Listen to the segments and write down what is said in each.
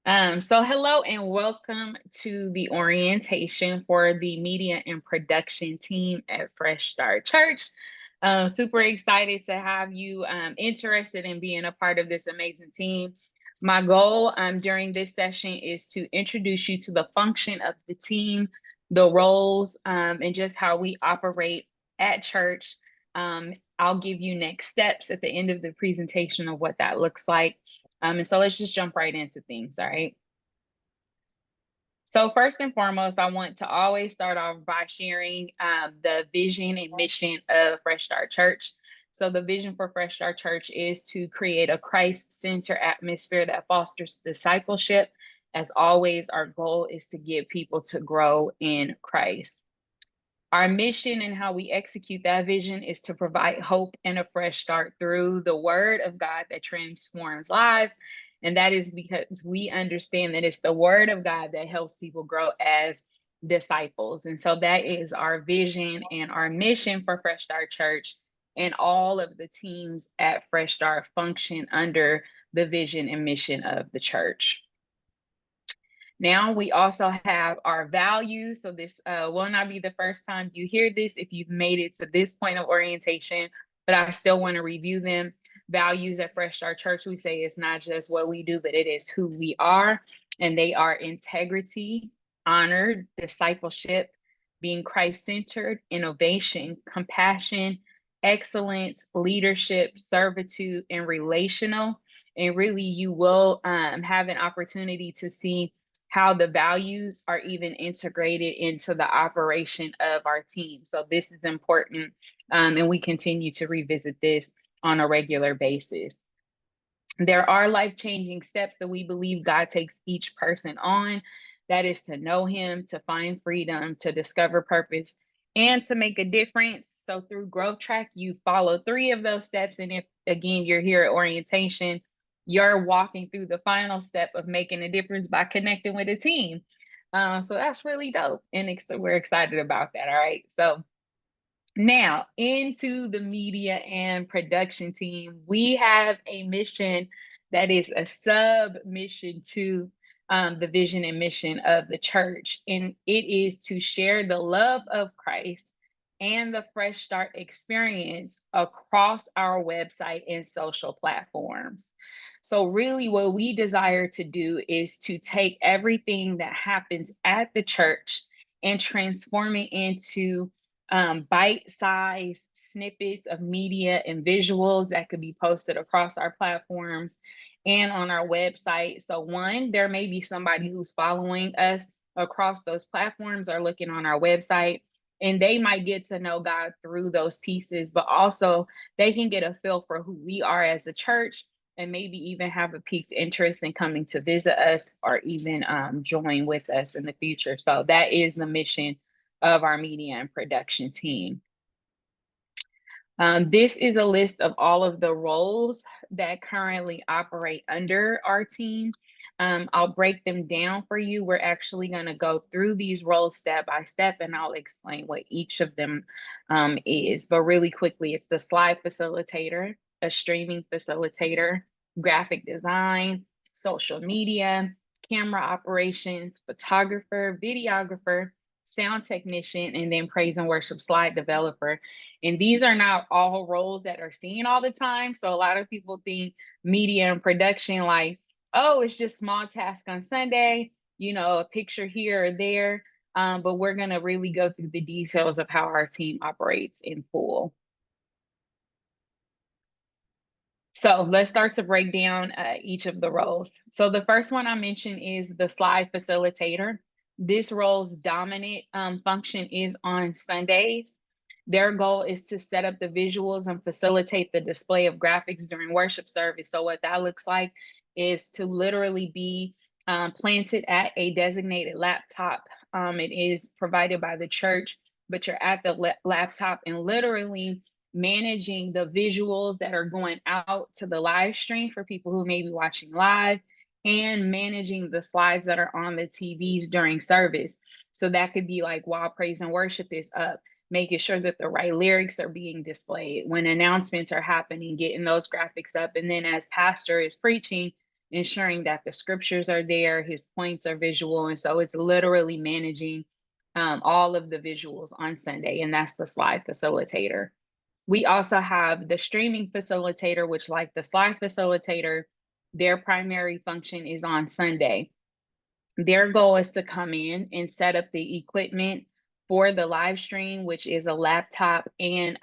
So hello and welcome to the orientation for the media and production team at Fresh Start Church. Super excited to have you interested in being a part of this amazing team. My goal during this session is to introduce you to the function of the team, the roles, and just how we operate at church. I'll give you next steps at the end of the presentation of what that looks like. And so let's just jump right into things, all right? So first and foremost, I want to always start off by sharing the vision and mission of Fresh Start Church. So the vision for Fresh Start Church is to create a Christ-centered atmosphere that fosters discipleship. As always, our goal is to get people to grow in Christ. Our mission and how we execute that vision is to provide hope and a fresh start through the word of God that transforms lives. And that is because we understand that it's the word of God that helps people grow as disciples. And so that is our vision and our mission for Fresh Start Church. And all of the teams at Fresh Start function under the vision and mission of the church. Now we also have our values. So this will not be the first time you hear this if you've made it to this point of orientation, but I still want to review them. Values at Fresh Start Church, we say it's not just what we do, but it is who we are. And they are integrity, honor, discipleship, being Christ-centered, innovation, compassion, excellence, leadership, servitude, and relational. And really, you will have an opportunity to see how the values are even integrated into the operation of our team. So this is important, and we continue to revisit this on a regular basis. There are life-changing steps that we believe God takes each person on. That is to know him, to find freedom, to discover purpose, and to make a difference. So through Growth Track, you follow 3 of those steps. And if, again, you're here at orientation, you're walking through the final step of making a difference by connecting with a team. So that's really dope. And we're excited about that. All right. So now into the media and production team, we have a mission that is a sub mission to the vision and mission of the church. And it is to share the love of Christ and the Fresh Start experience across our website and social platforms. So, really, what we desire to do is to take everything that happens at the church and transform it into bite-sized snippets of media and visuals that could be posted across our platforms and on our website. So one, there may be somebody who's following us across those platforms or looking on our website, and they might get to know God through those pieces, but also they can get a feel for who we are as a church and maybe even have a piqued interest in coming to visit us or even join with us in the future. So that is the mission of our media and production team. This is a list of all of the roles that currently operate under our team. I'll break them down for you. We're actually going to go through these roles step by step, and I'll explain what each of them is. But really quickly, it's the slide facilitator, a streaming facilitator, graphic design, social media, camera operations, photographer, videographer, sound technician, and then praise and worship slide developer. And these are not all roles that are seen all the time. So a lot of people think media and production, like, oh, it's just small task on Sunday, a picture here or there. But we're going to really go through the details of how our team operates in full. So let's start to break down each of the roles. So the first one I mentioned is the slide facilitator. This role's dominant function is on Sundays. Their goal is to set up the visuals and facilitate the display of graphics during worship service. So what that looks like is to literally be planted at a designated laptop. It is provided by the church, but you're at the laptop and literally managing the visuals that are going out to the live stream for people who may be watching live, and managing the slides that are on the TVs during service. So that could be like while praise and worship is up, making sure that the right lyrics are being displayed, when announcements are happening, getting those graphics up. And then as pastor is preaching, ensuring that the scriptures are there, his points are visual. And so it's literally managing all of the visuals on Sunday, and that's the slide facilitator. We also have the streaming facilitator, which, like the slide facilitator, their primary function is on Sunday. Their goal is to come in and set up the equipment for the live stream, which is a laptop and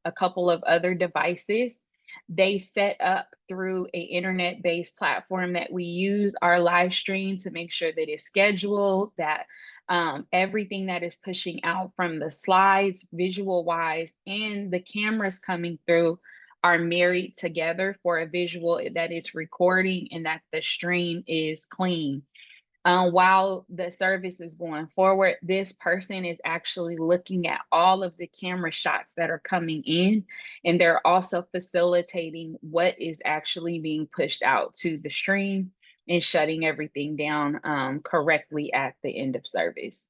a couple of other devices. They set up through a internet-based platform that we use our live stream to make sure that it's scheduled, that everything that is pushing out from the slides, visual wise, and the cameras coming through are married together for a visual that is recording and that the stream is clean. While the service is going forward, this person is actually looking at all of the camera shots that are coming in, and they're also facilitating what is actually being pushed out to the stream and shutting everything down correctly at the end of service.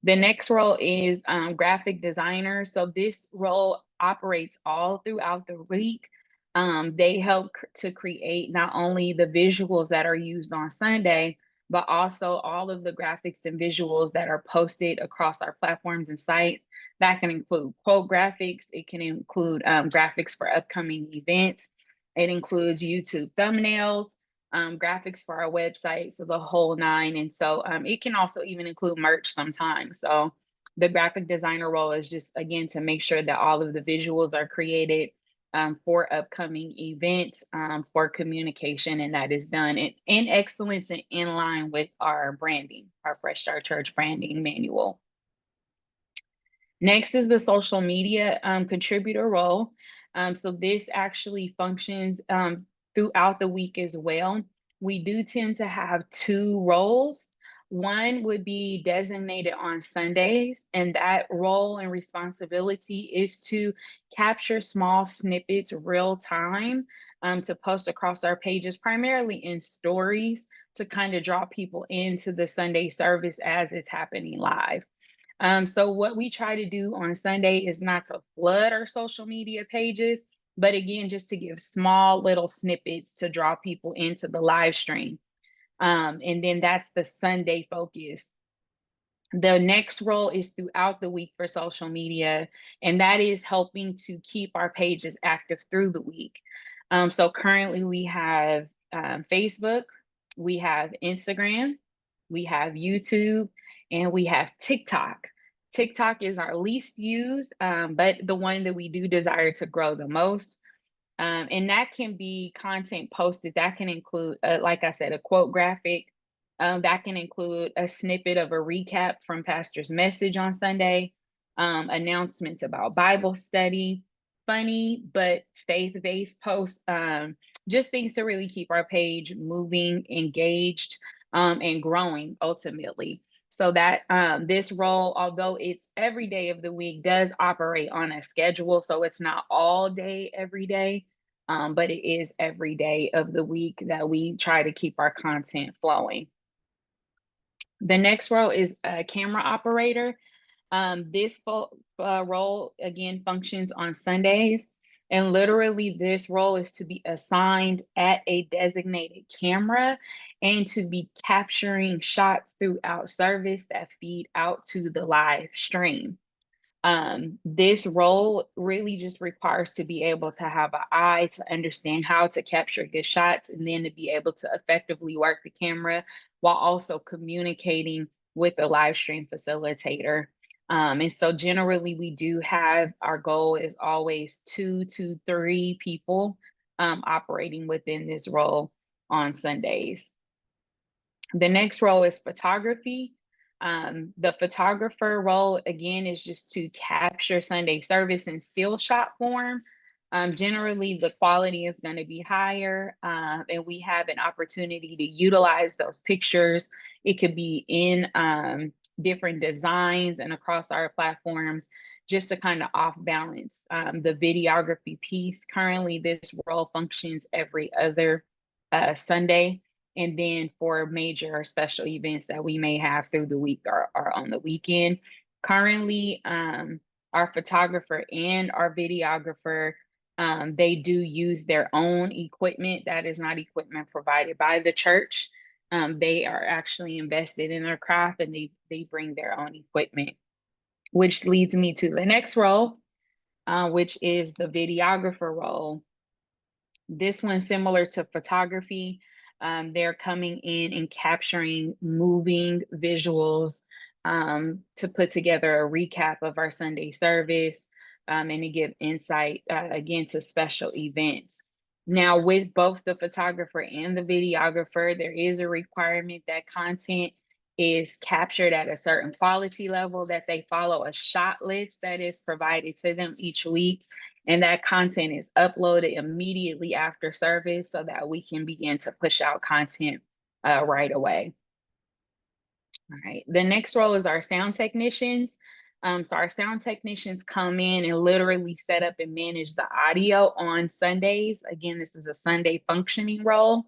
The next role is graphic designer. So this role operates all throughout the week. They help to create not only the visuals that are used on Sunday, but also all of the graphics and visuals that are posted across our platforms and sites. That can include quote graphics. It can include graphics for upcoming events. It includes YouTube thumbnails, graphics for our website, so the whole nine. And so it can also even include merch sometimes. So the graphic designer role is just, again, to make sure that all of the visuals are created for upcoming events, for communication, and that is done in excellence and in line with our branding, our Fresh Start Church branding manual. Next is the social media contributor role. So this actually functions throughout the week as well. We do tend to have two roles. One would be designated on Sundays, and that role and responsibility is to capture small snippets real time to post across our pages, primarily in stories, to kind of draw people into the Sunday service as it's happening live. So what we try to do on Sunday is not to flood our social media pages, but again, just to give small little snippets to draw people into the live stream. And then that's the Sunday focus. The next role is throughout the week for social media, and that is helping to keep our pages active through the week. So currently we have Facebook, we have Instagram, we have YouTube, and we have TikTok. TikTok is our least used, but the one that we do desire to grow the most. And that can be content posted. That can include, like I said, a quote graphic. That can include a snippet of a recap from pastor's message on Sunday, announcements about Bible study, funny but faith-based posts, just things to really keep our page moving, engaged, and growing ultimately. So that this role, although it's every day of the week, does operate on a schedule. So it's not all day, every day, but it is every day of the week that we try to keep our content flowing. The next role is a camera operator. This role, again, functions on Sundays. And literally, this role is to be assigned at a designated camera and to be capturing shots throughout service that feed out to the live stream. This role really just requires to be able to have an eye to understand how to capture good shots and then to be able to effectively work the camera while also communicating with the live stream facilitator. And so generally we do have, our goal is always 2 to 3 people operating within this role on Sundays. The next role is photography. The photographer role, again, is just to capture Sunday service in still shot form. Generally, the quality is going to be higher, and we have an opportunity to utilize those pictures. It could be in different designs and across our platforms, just to kind of off balance the videography piece. Currently, this role functions every other Sunday. And then for major or special events that we may have through the week or on the weekend. Currently, our photographer and our videographer They do use their own equipment. That is not equipment provided by the church. They are actually invested in their craft, and they bring their own equipment, which leads me to the next role, which is the videographer role. This one's similar to photography. They're coming in and capturing moving visuals to put together a recap of our Sunday service, and to give insight again to special events. Now, with both the photographer and the videographer, there is a requirement that content is captured at a certain quality level, that they follow a shot list that is provided to them each week, and that content is uploaded immediately after service so that we can begin to push out content right away. All right, the next role is our sound technicians. So our sound technicians come in and literally set up and manage the audio on Sundays. Again, this is a Sunday functioning role.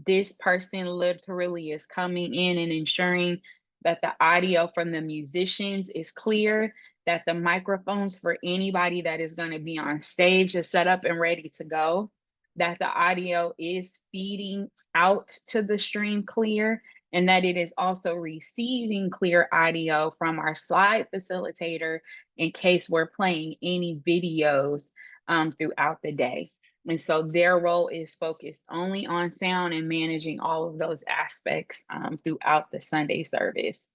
This person literally is coming in and ensuring that the audio from the musicians is clear, that the microphones for anybody that is going to be on stage is set up and ready to go, that the audio is feeding out to the stream clear, and that it is also receiving clear audio from our slide facilitator in case we're playing any videos throughout the day. And so their role is focused only on sound and managing all of those aspects throughout the Sunday service.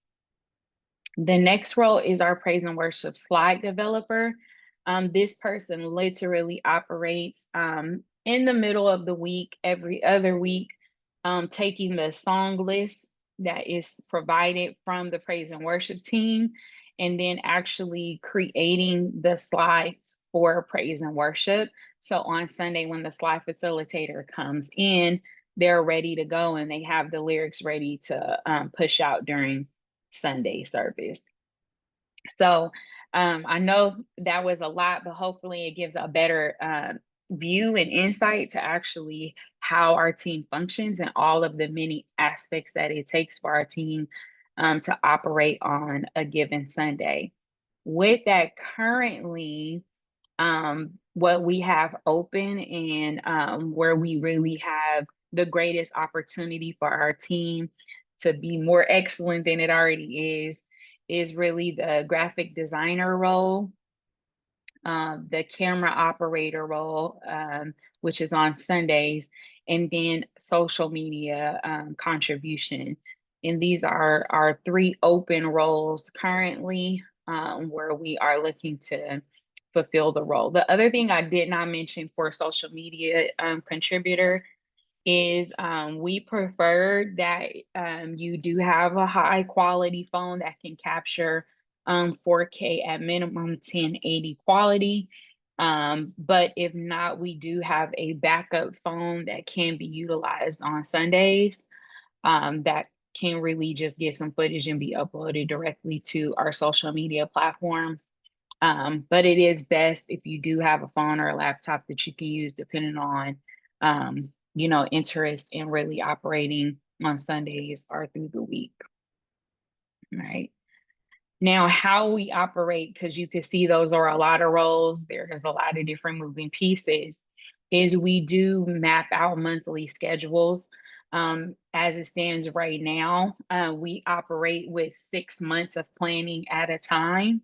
The next role is our praise and worship slide developer. This person literally operates in the middle of the week, every other week, taking the song list that is provided from the praise and worship team, and then actually creating the slides for praise and worship. So on Sunday, when the slide facilitator comes in, they're ready to go and they have the lyrics ready to push out during Sunday service. So I know that was a lot, but hopefully it gives a better view and insight to actually how our team functions and all of the many aspects that it takes for our team to operate on a given Sunday. With that, currently, what we have open and where we really have the greatest opportunity for our team to be more excellent than it already is really the graphic designer role, the camera operator role, which is on Sundays, and then social media contribution. And these are our three open roles currently, where we are looking to fulfill the role. The other thing I did not mention for social media contributor is we prefer that you do have a high quality phone that can capture 4K at minimum 1080 quality. But if not, we do have a backup phone that can be utilized on Sundays that can really just get some footage and be uploaded directly to our social media platforms. But it is best if you do have a phone or a laptop that you can use depending on interest in really operating on Sundays or through the week. Right. Now, how we operate, because you can see those are a lot of roles, there's a lot of different moving pieces, is we do map out monthly schedules. As it stands right now, we operate with 6 months of planning at a time.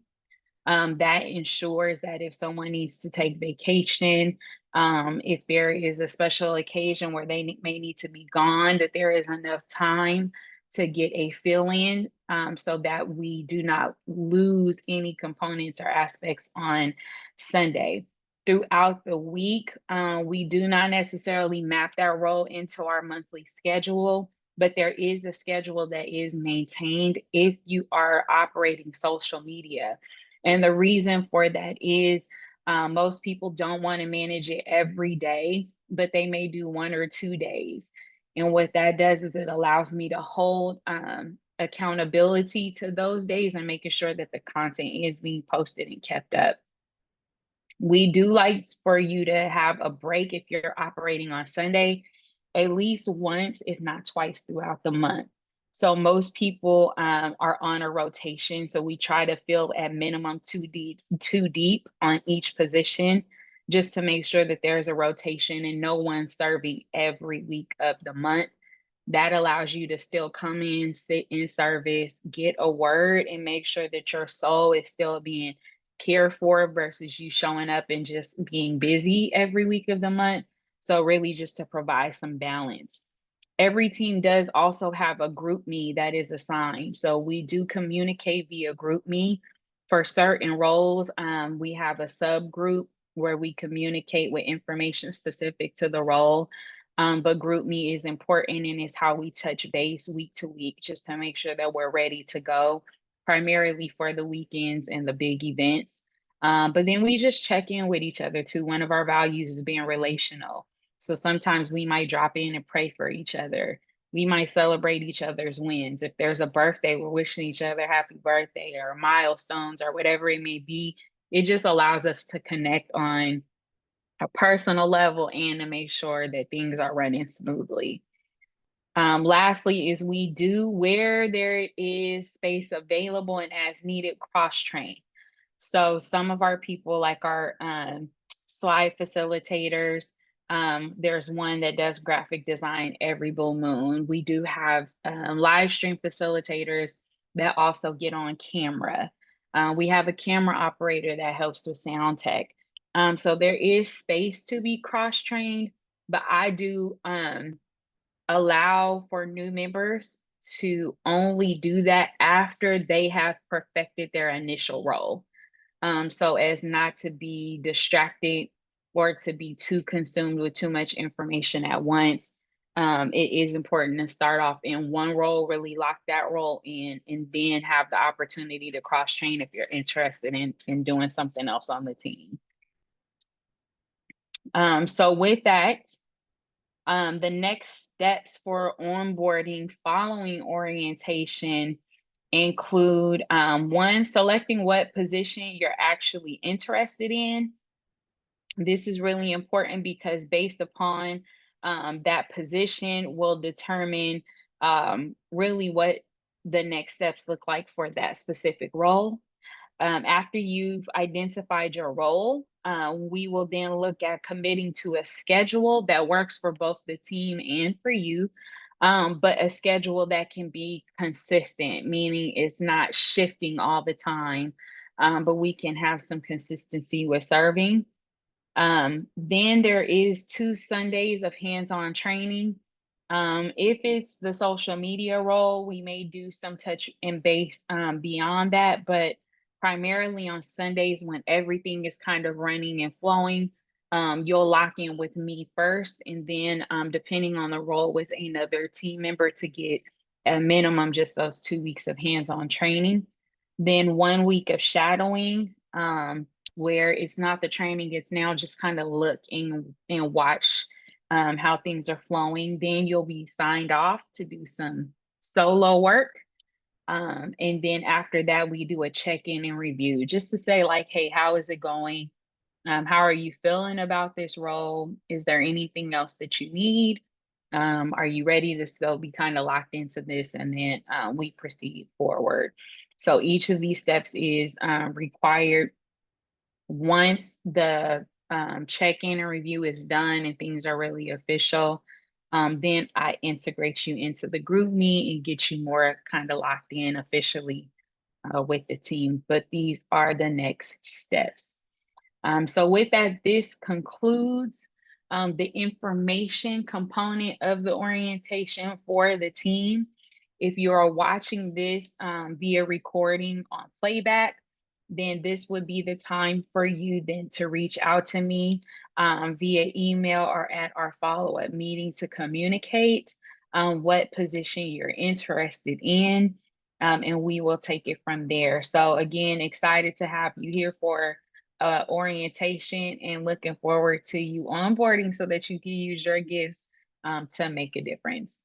That ensures that if someone needs to take vacation, if there is a special occasion where they may need to be gone, that there is enough time to get a fill-in so that we do not lose any components or aspects on Sunday. Throughout the week, we do not necessarily map that role into our monthly schedule, but there is a schedule that is maintained if you are operating social media. And the reason for that is most people don't want to manage it every day, but they may do 1 or 2 days. And what that does is it allows me to hold accountability to those days and making sure that the content is being posted and kept up. We do like for you to have a break if you're operating on Sunday, at least once, if not twice throughout the month. So most people are on a rotation. So we try to fill at minimum two deep on each position. just to make sure that there's a rotation and no one's serving every week of the month. That allows you to still come in, sit in service, get a word, and make sure that your soul is still being cared for versus you showing up and just being busy every week of the month. So, really, just to provide some balance. Every team does also have a group me that is assigned. So, we do communicate via group me for certain roles. We have a subgroup where we communicate with information specific to the role. But group me is important and it's how we touch base week to week just to make sure that we're ready to go, primarily for the weekends and the big events. But then we just check in with each other too. One of our values is being relational. So sometimes we might drop in and pray for each other. We might celebrate each other's wins. If there's a birthday, we're wishing each other happy birthday or milestones or whatever it may be. It just allows us to connect on a personal level and to make sure that things are running smoothly. Lastly, is we do, where there is space available and as needed, cross train. So some of our people, like our slide facilitators, there's one that does graphic design every blue moon. We do have live stream facilitators that also get on camera. We have a camera operator that helps with sound tech. So there is space to be cross-trained, but I do allow for new members to only do that after they have perfected their initial role. So as not to be distracted or to be too consumed with too much information at once. It is important to start off in one role, really lock that role in, and then have the opportunity to cross train if you're interested in doing something else on the team. So with that, the next steps for onboarding following orientation include one, selecting what position you're actually interested in. This is really important because based upon that position will determine really what the next steps look like for that specific role. After you've identified your role, we will then look at committing to a schedule that works for both the team and for you, but a schedule that can be consistent, meaning it's not shifting all the time, but we can have some consistency with serving. Then there is 2 Sundays of hands-on training. If it's the social media role, we may do some touch and base beyond that, but primarily on Sundays when everything is kind of running and flowing, you'll lock in with me first, and then depending on the role with another team member to get a minimum just those 2 weeks of hands-on training. Then 1 week of shadowing, where it's not the training, it's now just kind of look and watch how things are flowing. Then you'll be signed off to do some solo work. And then after that, we do a check-in and review just to say like, hey, how is it going? How are you feeling about this role? Is there anything else that you need? Are you ready to still be kind of locked into this? And then we proceed forward. So each of these steps is required. Once the check-in and review is done and things are really official, then I integrate you into the GroupMe and get you more kind of locked in officially with the team. But these are the next steps. So with that, this concludes the information component of the orientation for the team. If you are watching this via recording on playback, then this would be the time for you then to reach out to me via email or at our follow-up meeting to communicate what position you're interested in, and we will take it from there. So again, excited to have you here for orientation and looking forward to you onboarding so that you can use your gifts to make a difference.